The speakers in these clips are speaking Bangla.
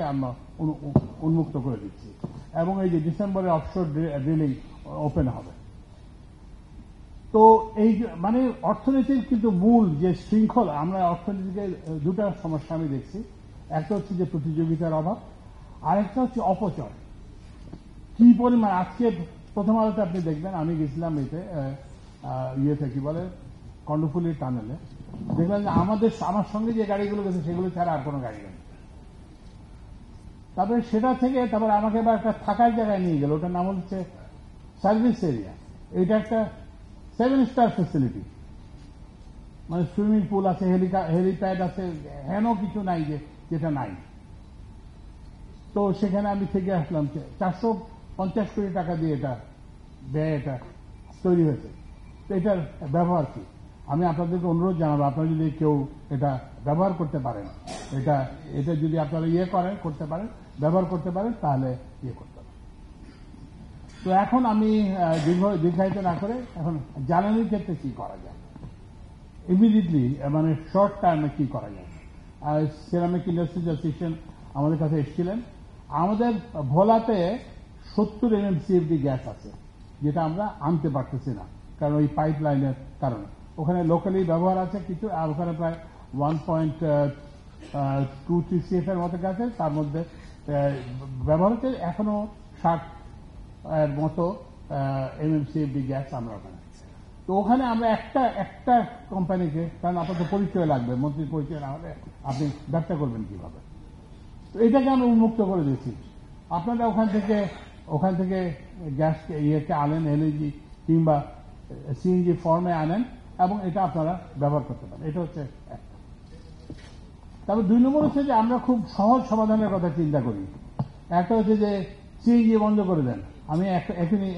আমরা উন্মুক্ত করে দিচ্ছি এবং এই যে ডিসেম্বরে অফশোর ড্রিলিং ওপেন হবে। তো এই মানে অর্থনীতির কিন্তু মূল যে শৃঙ্খলা, আমরা অর্থনীতিকে দুটা সমস্যা আমি দেখছি। একটা হচ্ছে যে প্রতিযোগিতার অভাব, আরেকটা হচ্ছে অপচয়। কি পরিমাণ আজকে প্রথম আলোতে আপনি দেখবেন, আমি গেছিলাম ইয়েতে কি বলে কর্ণফুলী টানেলে, দেখলাম যে আমার সঙ্গে যে গাড়িগুলো গেছে সেগুলো ছাড়া আর কোনো গাড়ি নেই। তারপরে সেটা থেকে তারপরে আমাকে এবার একটা থাকার জায়গায় নিয়ে গেল, ওটার নাম হচ্ছে সার্ভিস এরিয়া। এটা একটা 7 স্টার ফেসিলিটি, মানে সুইমিং পুল আছে, হেলিপ্যাড আছে, হেন কিছু নাই যেটা নাই। তো সেখানে আমি থেকে আসলাম 450 কোটি টাকা দিয়ে এটা তৈরি হয়েছে। তো এটার ব্যবহার কি, আমি আপনাদেরকে অনুরোধ জানাবো, আপনারা যদি কেউ এটা ব্যবহার করতে পারেন, এটা যদি আপনারা করতে পারেন, ব্যবহার করতে পারেন, তাহলে করতে পারেন। তো এখন আমি দীর্ঘায়িত না করে এখন জ্বালানির ক্ষেত্রে কি করা যায়, ইমিডিয়েটলি মানে শর্ট টার্মে কি করা যায়। সিরামিক ইন্ডাস্ট্রিজ অ্যাসোসিয়েশন আমাদের কাছে এসেছিলেন। আমাদের ভোলাতে 70 MMCFD গ্যাস আছে, যেটা আমরা আনতে পারতেছি না, কারণ ওই পাইপ লাইনের কারণে। ওখানে লোকালি ব্যবহার আছে কিছু, আর ওখানে প্রায় 1.23 CF এর মতো গ্যাস আছে, তার মধ্যে ব্যবহার হচ্ছে এখনো 60 এর মতো MMCFD গ্যাস আমরা ওখানে। তো ওখানে আমরা একটা কোম্পানিকে, কারণ আপনার তো পরিচয় লাগবে, মন্ত্রীর পরিচয় না হলে আপনি ব্যবসা করবেন কিভাবে, তো এটাকে আমরা উন্মুক্ত করে দিয়েছি। আপনারা ওখান থেকে গ্যাস আনেন, এলএনজি কিংবা সিএনজি ফর্মে আনেন এবং এটা আপনারা ব্যবহার করতে পারেন। এটা হচ্ছে একটা। তারপর 2 নম্বর হচ্ছে যে আমরা খুব সহজ সমাধানের কথা চিন্তা করি। একটা হচ্ছে যে সিএনজি বন্ধ করে দেন। আমি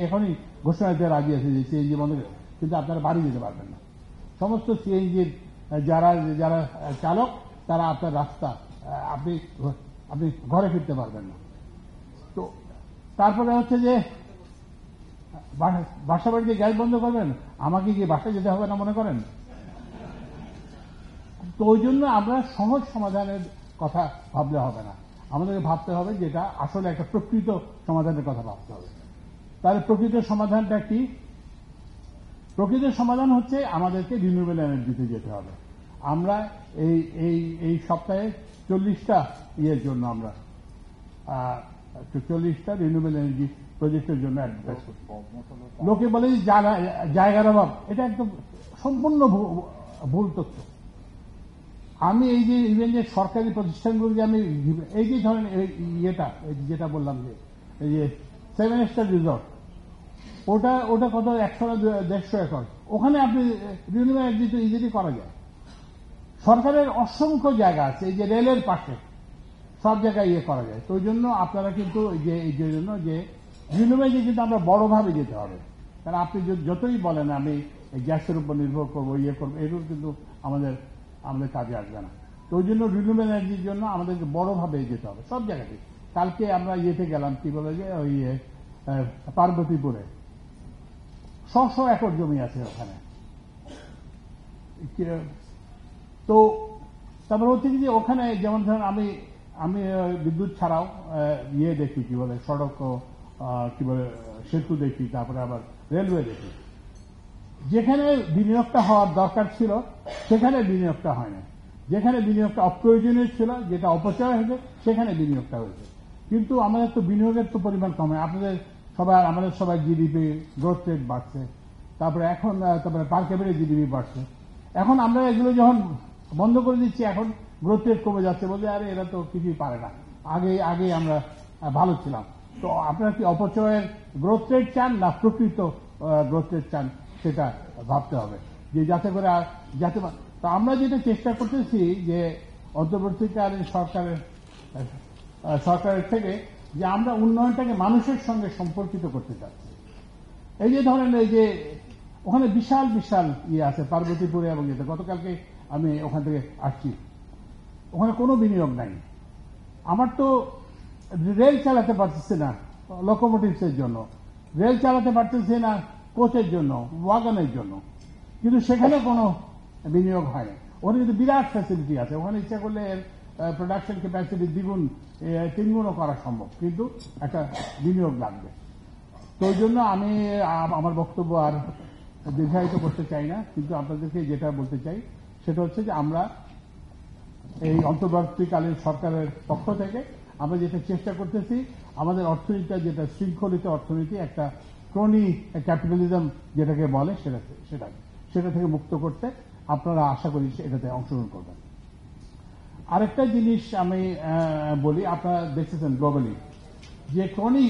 এখনই ঘোষণা দিতে রাজি আছি যে সিএনজি বন্ধ করে, কিন্তু আপনারা বাড়ি যেতে পারবেন না। সমস্ত সিএনজির যারা চালক, তারা আপনার রাস্তা, আপনি ঘরে ফিরতে পারবেন না। তো তারপরে হচ্ছে যে বাসা বাড়িতে গ্যাস বন্ধ করবেন, আমাকে গিয়ে বাসায় যেতে হবে না মনে করেন। তো ওই জন্য আমরা সহজ সমাধানের কথা ভাবলে হবে না, আমাদেরকে ভাবতে হবে যেটা আসলে একটা প্রকৃত সমাধানের কথা ভাবতে হবে। তাহলে প্রকৃত সমাধানটা কি? প্রকৃত সমাধান হচ্ছে আমাদেরকে রিনিউয়েবল এনার্জিতে যেতে হবে। আমরা এই সপ্তাহে 40টা জন্য আমরা 40টা রিনিউয়েবল এনার্জি প্রজেক্টের জন্য অ্যাডভার্টাইজ করছি। লোকে বলে যে জায়গার অভাব, এটা একদম সম্পূর্ণ ভুল তথ্য। আমি ইভেন যে সরকারি প্রতিষ্ঠানগুলো যে আমি এই যে ধরেন যেটা বললাম যে এই যে 7 স্টার রিসর্ট, ওটা কত 100 না 150 একর, ওখানে আপনি রিনিউয়েবল এনার্জি তো ইজিলি করা যায়। সরকারের অসংখ্য জায়গা আছে, এই যে রেলের পাশে সব জায়গায় করা যায়। তো ওই জন্য আপনারা কিন্তু এই জন্য যে রিনিউয়েবল কিন্তু আমরা বড়ভাবে যেতে হবে। কারণ আপনি যতই বলেন আমি গ্যাসের উপর নির্ভর করবো, করবো, এগুলো কিন্তু আমাদের কাজে আসবে না। তো ওই জন্য রিনিউয়েবল এনার্জির জন্য আমাদেরকে বড়ভাবে যেতে হবে সব জায়গাতে। কালকে আমরা গেলাম, কি বলে যে ওই পার্বতীপুরে 100 একর জমি আছে ওখানে। তো তারপর হচ্ছে কি যে ওখানে যেমন ধরেন আমি বিদ্যুৎ ছাড়াও দেখি, কি বলে সড়ক, কি বলে সেতু দেখি, তারপরে আবার রেলওয়ে দেখি। যেখানে বিনিয়োগটা হওয়ার দরকার ছিল সেখানে বিনিয়োগটা হয়নি, যেখানে বিনিয়োগটা অপ্রয়োজনীয় ছিল, যেটা অপচয় হয়েছে, সেখানে বিনিয়োগটা হয়েছে। কিন্তু আমাদের তো বিনিয়োগের তো পরিমাণ কম হয়। আমাদের সবাই জিডিপি গ্রোথ রেট বাড়ছে, তারপরে পার ক্যাপিটা জিডিপি বাড়ছে। এখন আমরা এগুলো যখন বন্ধ করে দিচ্ছি, এখন গ্রোথ রেট কমে যাচ্ছে, বলতে আরে এরা তো কিছুই পারে না, আগে আমরা ভালো ছিলাম। তো আপনারা কি অপচয়ের গ্রোথ রেট চান না প্রকৃত গ্রোথ রেট চান, সেটা ভাবতে হবে যে তো আমরা যেটা চেষ্টা করতেছি যে অন্তর্বর্তীকালীন সরকারের থেকে যে আমরা উন্নয়নটাকে মানুষের সঙ্গে সম্পর্কিত করতে চাচ্ছি। এই যে ধরেন এই যে ওখানে বিশাল বিশাল আছে পার্বতীপুরে, এবং গতকালকে আমি ওখান থেকে আসছি, ওখানে কোনো বিনিয়োগ নাই। আমার তো রেল চালাতে পারতেছে না লোকোমোটিভস এর জন্য, রেল চালাতে পারতেছে না কোচের জন্য, ওয়াগনের জন্য, কিন্তু সেখানে কোনো বিনিয়োগ হয় না। ওখানে কিন্তু বিরাট ফ্যাসিলিটি আছে, ওখানে ইচ্ছা করলে প্রোডাকশন ক্যাপাসিটি দ্বিগুণ তিনগুণও করা সম্ভব, কিন্তু একটা বিনিয়োগ লাগবে। তো ওই জন্য আমি আমার বক্তব্য আর দীর্ঘায়িত করতে চাই না, কিন্তু আপনাদেরকে যেটা বলতে চাই সেটা হচ্ছে যে আমরা এই অন্তর্বর্তীকালীন সরকারের পক্ষ থেকে আমরা যেটা চেষ্টা করতেছি, আমাদের অর্থনীতিটা যেটা শৃঙ্খলিত অর্থনীতি, একটা ক্রনি ক্যাপিটালিজম যেটাকে বলে, সেটা থেকে মুক্ত করতে আপনারা আশা করি এটাতে অংশগ্রহণ করবেন। আরেকটা জিনিস আমি বলি, আপনারা দেখতেছেন গ্লোবালি যে ক্রনি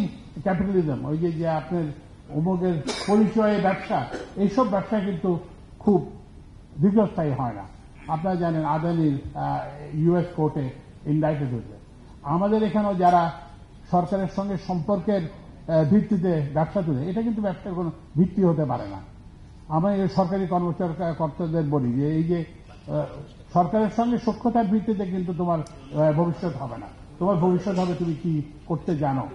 ক্যাপিটালিজম, ওই যে আপনার অমুকের পরিচয়ে ব্যবসা, এইসব ব্যবসা কিন্তু খুব দীর্ঘস্থায়ী হয় না। আপনারা জানেন আদানির ইউএস কোর্টে ইন্ডাইটেড হয়েছে। আমাদের এখানেও যারা সরকারের সঙ্গে সম্পর্কের ভিত্তিতে ব্যবসা তুলে, এটা কিন্তু ব্যবসার কোনো ভিত্তি হতে পারে না। আমি সরকারি কর্মকর্তাদের বলি যে এই যে সরকারের সঙ্গে সখ্যতার ভিত্তিতে কিন্তু তোমার ভবিষ্যৎ হবে না, তোমার ভবিষ্যৎ হবে তুমি কি করতে জানো।